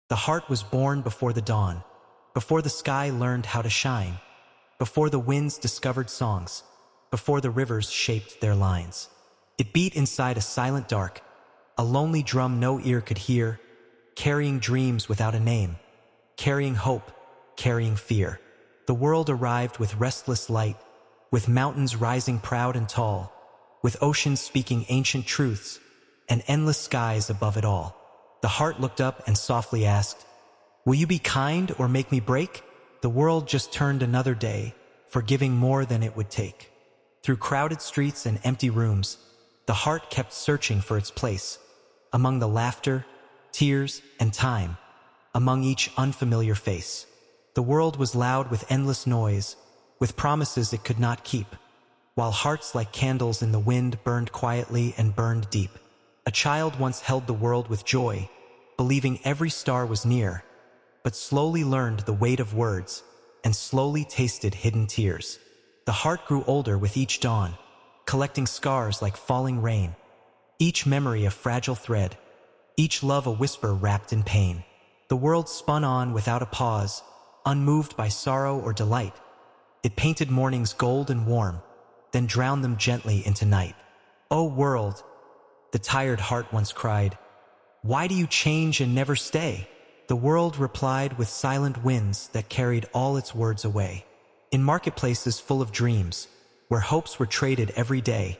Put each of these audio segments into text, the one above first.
The heart was born before the dawn, before the sky learned how to shine, before the winds discovered songs, before the rivers shaped their lines. It beat inside a silent dark, a lonely drum no ear could hear, carrying dreams without a name, carrying hope, carrying fear. The world arrived with restless light, with mountains rising proud and tall, with oceans speaking ancient truths, and endless skies above it all. The heart looked up and softly asked, "Will you be kind or make me break?" The world just turned another day, forgiving more than it would take. Through crowded streets and empty rooms, the heart kept searching for its place, among the laughter, tears, and time, among each unfamiliar face. The world was loud with endless noise, with promises it could not keep, while hearts like candles in the wind burned quietly and burned deep. A child once held the world with joy, believing every star was near, but slowly learned the weight of words and slowly tasted hidden tears. The heart grew older with each dawn, collecting scars like falling rain, each memory a fragile thread, each love a whisper wrapped in pain. The world spun on without a pause, unmoved by sorrow or delight. It painted mornings gold and warm, then drowned them gently into night. "O world," the tired heart once cried, "why do you change and never stay?" The world replied with silent winds that carried all its words away. In marketplaces full of dreams, where hopes were traded every day,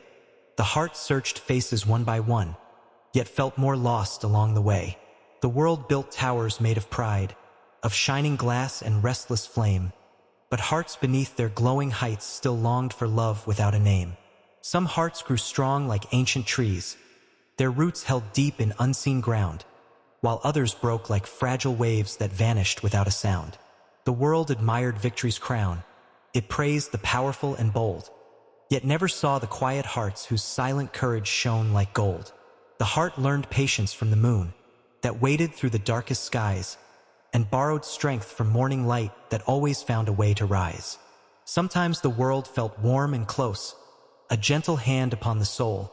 the heart searched faces one by one, yet felt more lost along the way. The world built towers made of pride, of shining glass and restless flame, but hearts beneath their glowing heights still longed for love without a name. Some hearts grew strong like ancient trees, their roots held deep in unseen ground, while others broke like fragile waves that vanished without a sound. The world admired victory's crown. It praised the powerful and bold, yet never saw the quiet hearts whose silent courage shone like gold. The heart learned patience from the moon, that waited through the darkest skies, and borrowed strength from morning light that always found a way to rise. Sometimes the world felt warm and close, a gentle hand upon the soul,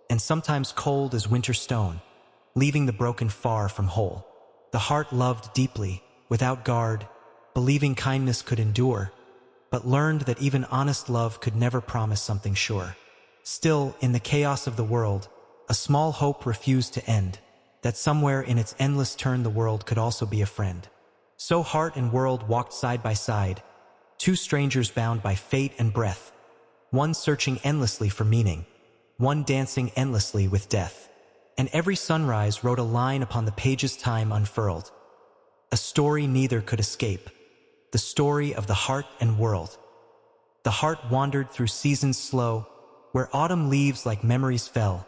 and sometimes cold as winter stone, leaving the broken far from whole. The heart loved deeply, without guard, believing kindness could endure, but learned that even honest love could never promise something sure. Still, in the chaos of the world, a small hope refused to end, that somewhere in its endless turn the world could also be a friend. So heart and world walked side by side, two strangers bound by fate and breath, one searching endlessly for meaning, one dancing endlessly with death. And every sunrise wrote a line upon the page's time unfurled, a story neither could escape, the story of the heart and world. The heart wandered through seasons slow, where autumn leaves like memories fell,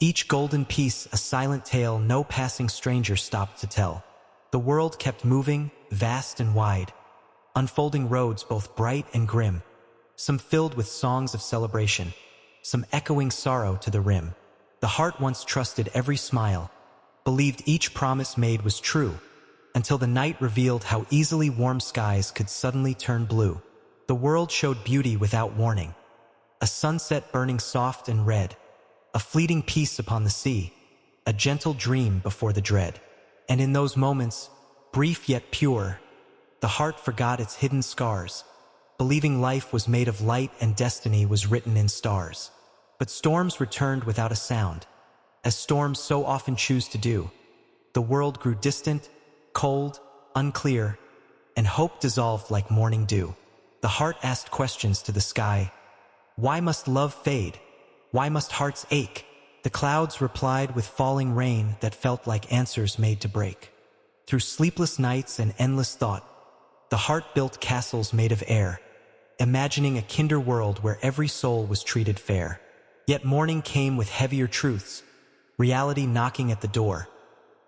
each golden piece a silent tale no passing stranger stopped to tell. The world kept moving, vast and wide, unfolding roads both bright and grim, some filled with songs of celebration, some echoing sorrow to the rim. The heart once trusted every smile, believed each promise made was true, until the night revealed how easily warm skies could suddenly turn blue. The world showed beauty without warning, a sunset burning soft and red, a fleeting peace upon the sea, a gentle dream before the dread. And in those moments, brief yet pure, the heart forgot its hidden scars, believing life was made of light and destiny was written in stars. But storms returned without a sound, as storms so often choose to do. The world grew distant, cold, unclear, and hope dissolved like morning dew. The heart asked questions to the sky. Why must love fade? Why must hearts ache? The clouds replied with falling rain that felt like answers made to break. Through sleepless nights and endless thought, the heart built castles made of air, imagining a kinder world where every soul was treated fair. Yet morning came with heavier truths, reality knocking at the door,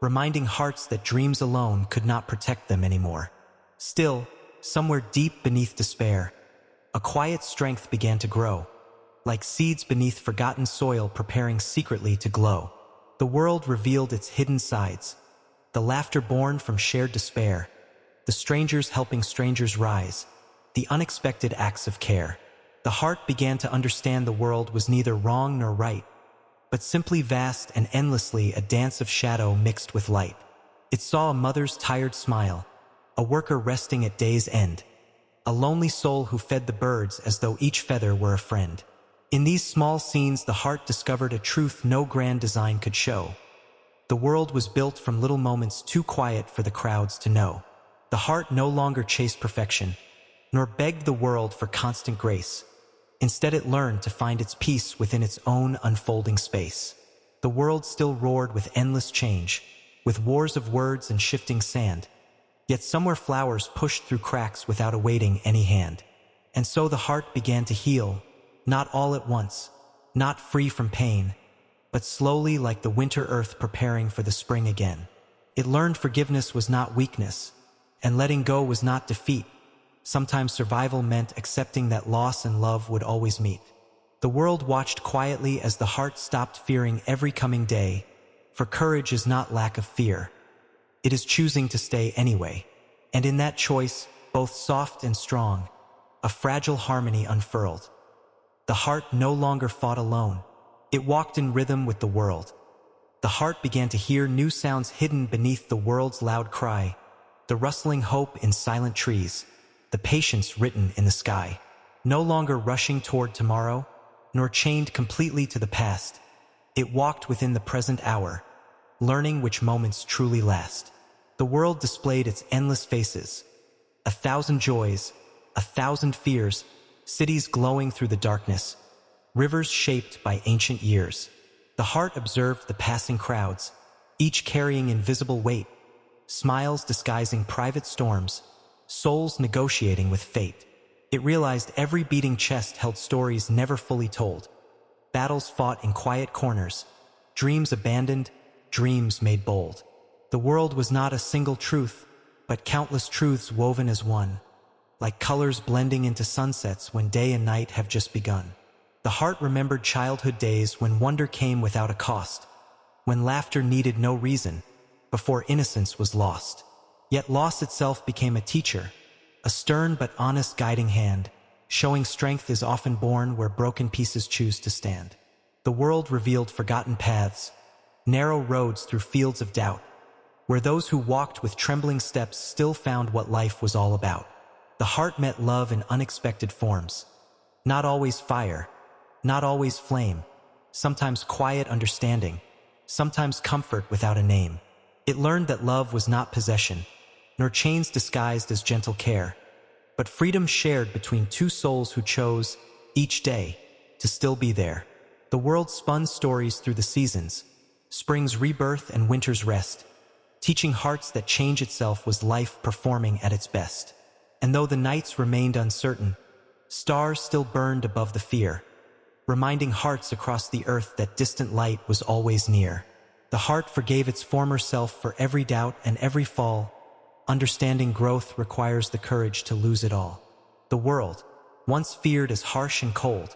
reminding hearts that dreams alone could not protect them anymore. Still, somewhere deep beneath despair, a quiet strength began to grow, like seeds beneath forgotten soil preparing secretly to glow. The world revealed its hidden sides, the laughter born from shared despair, the strangers helping strangers rise, the unexpected acts of care. The heart began to understand the world was neither wrong nor right, but simply vast and endlessly a dance of shadow mixed with light. It saw a mother's tired smile, a worker resting at day's end, a lonely soul who fed the birds as though each feather were a friend. In these small scenes, the heart discovered a truth no grand design could show. The world was built from little moments too quiet for the crowds to know. The heart no longer chased perfection, nor begged the world for constant grace. Instead, it learned to find its peace within its own unfolding space. The world still roared with endless change, with wars of words and shifting sand. Yet somewhere flowers pushed through cracks without awaiting any hand. And so the heart began to heal, not all at once, not free from pain, but slowly like the winter earth preparing for the spring again. It learned forgiveness was not weakness, and letting go was not defeat. Sometimes survival meant accepting that loss and love would always meet. The world watched quietly as the heart stopped fearing every coming day, for courage is not lack of fear. It is choosing to stay anyway. And in that choice, both soft and strong, a fragile harmony unfurled. The heart no longer fought alone. It walked in rhythm with the world. The heart began to hear new sounds hidden beneath the world's loud cry, the rustling hope in silent trees, the patience written in the sky. No longer rushing toward tomorrow, nor chained completely to the past, it walked within the present hour, learning which moments truly last. The world displayed its endless faces, 1,000 joys, 1,000 fears, cities glowing through the darkness, rivers shaped by ancient years. The heart observed the passing crowds, each carrying invisible weight, smiles disguising private storms, souls negotiating with fate. It realized every beating chest held stories never fully told, battles fought in quiet corners, dreams abandoned, dreams made bold. The world was not a single truth, but countless truths woven as one, like colors blending into sunsets when day and night have just begun. The heart remembered childhood days when wonder came without a cost, when laughter needed no reason, before innocence was lost. Yet loss itself became a teacher, a stern but honest guiding hand, showing strength is often born where broken pieces choose to stand. The world revealed forgotten paths, narrow roads through fields of doubt, where those who walked with trembling steps still found what life was all about. The heart met love in unexpected forms, not always fire, not always flame, sometimes quiet understanding, sometimes comfort without a name. It learned that love was not possession, nor chains disguised as gentle care, but freedom shared between two souls who chose, each day, to still be there. The world spun stories through the seasons, spring's rebirth and winter's rest, teaching hearts that change itself was life performing at its best. And though the nights remained uncertain, stars still burned above the fear, reminding hearts across the earth that distant light was always near. The heart forgave its former self for every doubt and every fall. Understanding growth requires the courage to lose it all. The world, once feared as harsh and cold,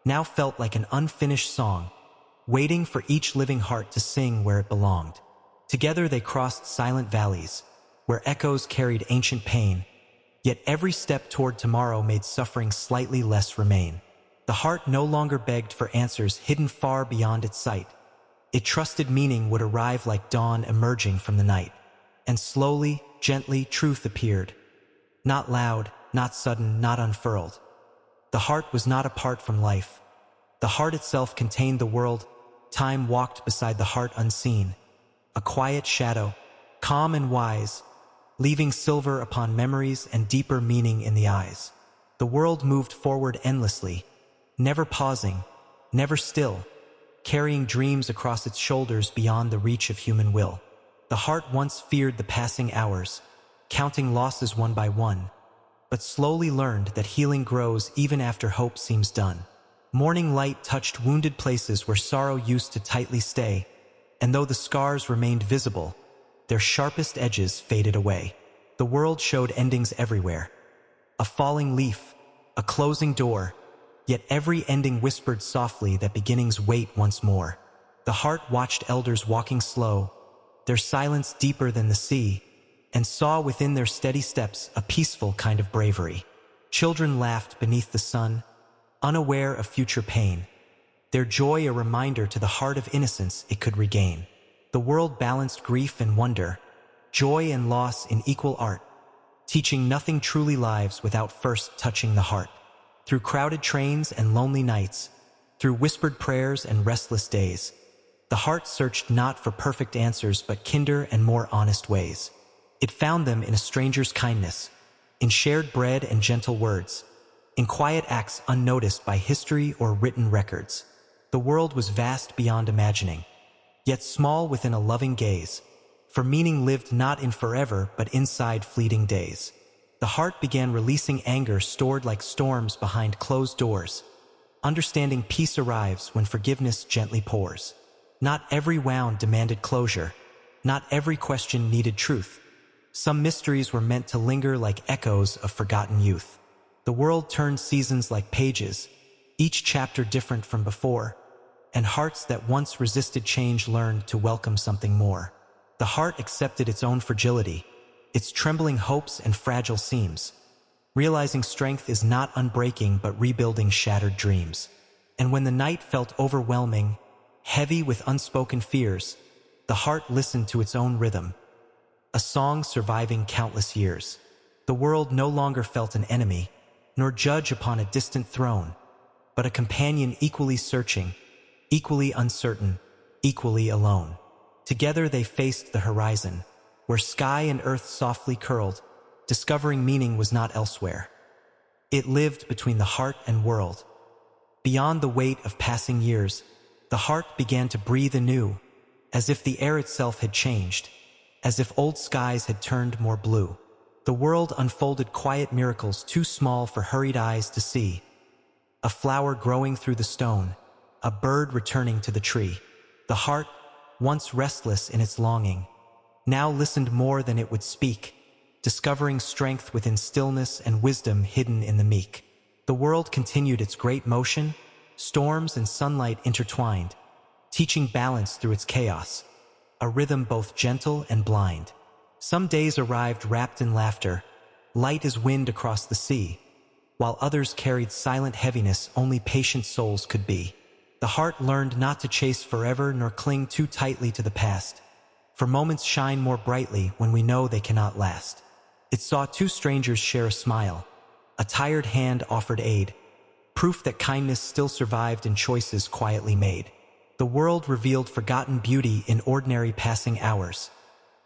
now felt like an unfinished song, waiting for each living heart to sing where it belonged. Together they crossed silent valleys, where echoes carried ancient pain, yet every step toward tomorrow made suffering slightly less remain. The heart no longer begged for answers hidden far beyond its sight. It trusted meaning would arrive like dawn emerging from the night. And slowly, gently, truth appeared. Not loud, not sudden, not unfurled. The heart was not apart from life. The heart itself contained the world. Time walked beside the heart unseen, a quiet shadow, calm and wise, leaving silver upon memories and deeper meaning in the eyes. The world moved forward endlessly, never pausing, never still, carrying dreams across its shoulders beyond the reach of human will. The heart once feared the passing hours, counting losses one by one, but slowly learned that healing grows even after hope seems done. Morning light touched wounded places where sorrow used to tightly stay, and though the scars remained visible, their sharpest edges faded away. The world showed endings everywhere. A falling leaf, a closing door, yet every ending whispered softly that beginnings wait once more. The heart watched elders walking slow, their silence deeper than the sea, and saw within their steady steps a peaceful kind of bravery. Children laughed beneath the sun, unaware of future pain, their joy a reminder to the heart of innocence it could regain. The world balanced grief and wonder, joy and loss in equal art, teaching nothing truly lives without first touching the heart. Through crowded trains and lonely nights, through whispered prayers and restless days, the heart searched not for perfect answers but kinder and more honest ways. It found them in a stranger's kindness, in shared bread and gentle words, in quiet acts unnoticed by history or written records. The world was vast beyond imagining, yet small within a loving gaze, for meaning lived not in forever but inside fleeting days. The heart began releasing anger stored like storms behind closed doors. Understanding peace arrives when forgiveness gently pours. Not every wound demanded closure. Not every question needed truth. Some mysteries were meant to linger like echoes of forgotten youth. The world turned seasons like pages, each chapter different from before, and hearts that once resisted change learned to welcome something more. The heart accepted its own fragility, its trembling hopes and fragile seams, realizing strength is not unbreaking but rebuilding shattered dreams. And when the night felt overwhelming, heavy with unspoken fears, the heart listened to its own rhythm, a song surviving countless years. The world no longer felt an enemy, nor judge upon a distant throne, but a companion equally searching, equally uncertain, equally alone. Together they faced the horizon, where sky and earth softly curled, discovering meaning was not elsewhere. It lived between the heart and world. Beyond the weight of passing years, the heart began to breathe anew, as if the air itself had changed, as if old skies had turned more blue. The world unfolded quiet miracles too small for hurried eyes to see. A flower growing through the stone, a bird returning to the tree. The heart, once restless in its longing, now listened more than it would speak, discovering strength within stillness and wisdom hidden in the meek. The world continued its great motion, storms and sunlight intertwined, teaching balance through its chaos, a rhythm both gentle and blind. Some days arrived wrapped in laughter, light as wind across the sea, while others carried silent heaviness only patient souls could be. The heart learned not to chase forever nor cling too tightly to the past, for moments shine more brightly when we know they cannot last. It saw two strangers share a smile. A tired hand offered aid, proof that kindness still survived in choices quietly made. The world revealed forgotten beauty in ordinary passing hours,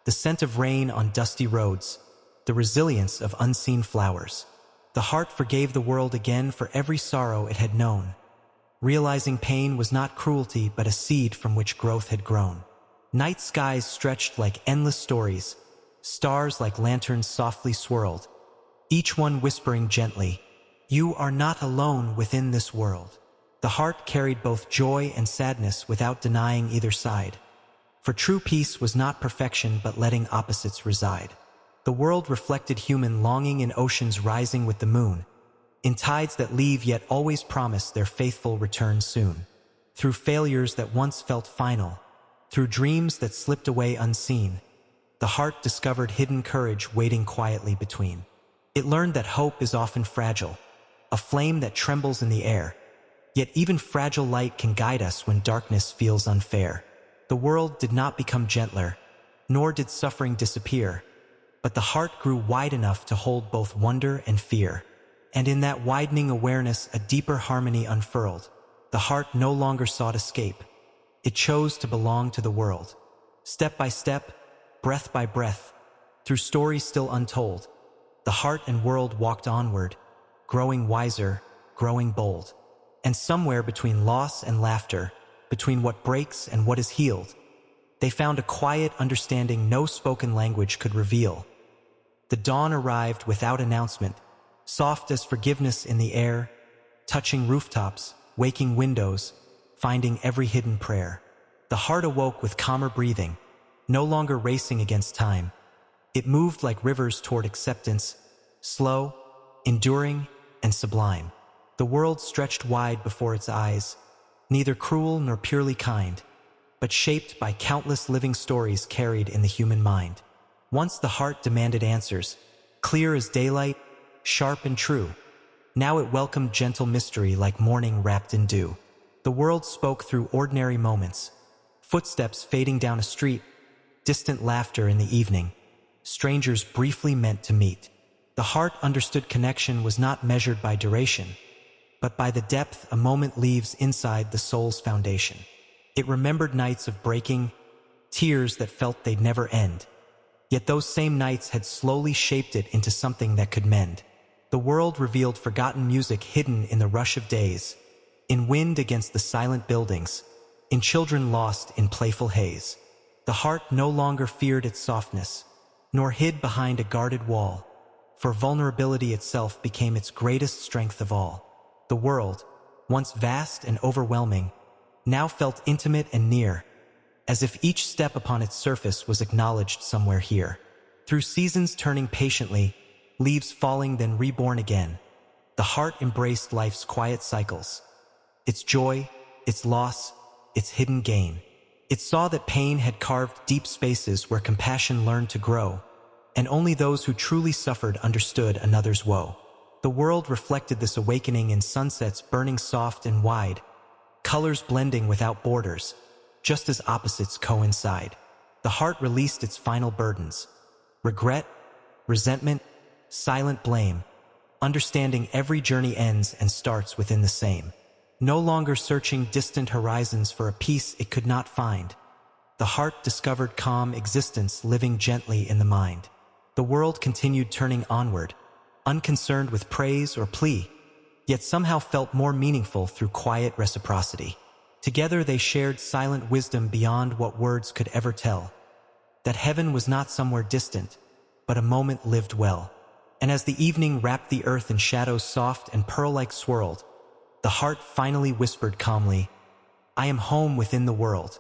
the scent of rain on dusty roads, the resilience of unseen flowers. The heart forgave the world again for every sorrow it had known, realizing pain was not cruelty but a seed from which growth had grown. Night skies stretched like endless stories, stars like lanterns softly swirled, each one whispering gently, "You are not alone within this world." The heart carried both joy and sadness without denying either side, for true peace was not perfection but letting opposites reside. The world reflected human longing in oceans rising with the moon, in tides that leave yet always promise their faithful return soon. Through failures that once felt final, through dreams that slipped away unseen, the heart discovered hidden courage waiting quietly between. It learned that hope is often fragile, a flame that trembles in the air, yet even fragile light can guide us when darkness feels unfair. The world did not become gentler, nor did suffering disappear, but the heart grew wide enough to hold both wonder and fear. And in that widening awareness, a deeper harmony unfurled. The heart no longer sought escape. It chose to belong to the world. Step by step, breath by breath, through stories still untold, the heart and world walked onward, growing wiser, growing bold. And somewhere between loss and laughter, between what breaks and what is healed, they found a quiet understanding no spoken language could reveal. The dawn arrived without announcement, soft as forgiveness in the air, touching rooftops, waking windows, finding every hidden prayer. The heart awoke with calmer breathing, no longer racing against time. It moved like rivers toward acceptance, slow, enduring, and sublime. The world stretched wide before its eyes, neither cruel nor purely kind, but shaped by countless living stories carried in the human mind. Once the heart demanded answers, clear as daylight, sharp and true. Now it welcomed gentle mystery like morning wrapped in dew. The world spoke through ordinary moments, footsteps fading down a street, distant laughter in the evening, strangers briefly meant to meet. The heart understood connection was not measured by duration, but by the depth a moment leaves inside the soul's foundation. It remembered nights of breaking, tears that felt they'd never end. Yet those same nights had slowly shaped it into something that could mend. The world revealed forgotten music hidden in the rush of days, in wind against the silent buildings, in children lost in playful haze. The heart no longer feared its softness, nor hid behind a guarded wall, for vulnerability itself became its greatest strength of all. The world, once vast and overwhelming, now felt intimate and near, as if each step upon its surface was acknowledged somewhere here. Through seasons turning patiently, leaves falling then reborn again, the heart embraced life's quiet cycles, its joy, its loss, its hidden gain. It saw that pain had carved deep spaces where compassion learned to grow, and only those who truly suffered understood another's woe. The world reflected this awakening in sunsets burning soft and wide, colors blending without borders, just as opposites coincide. The heart released its final burdens, regret, resentment, silent blame, understanding every journey ends and starts within the same. No longer searching distant horizons for a peace it could not find, the heart discovered calm existence living gently in the mind. The world continued turning onward, unconcerned with praise or plea, yet somehow felt more meaningful through quiet reciprocity. Together they shared silent wisdom beyond what words could ever tell, that heaven was not somewhere distant, but a moment lived well. And as the evening wrapped the earth in shadows soft and pearl-like swirled, the heart finally whispered calmly, "I am home within the world."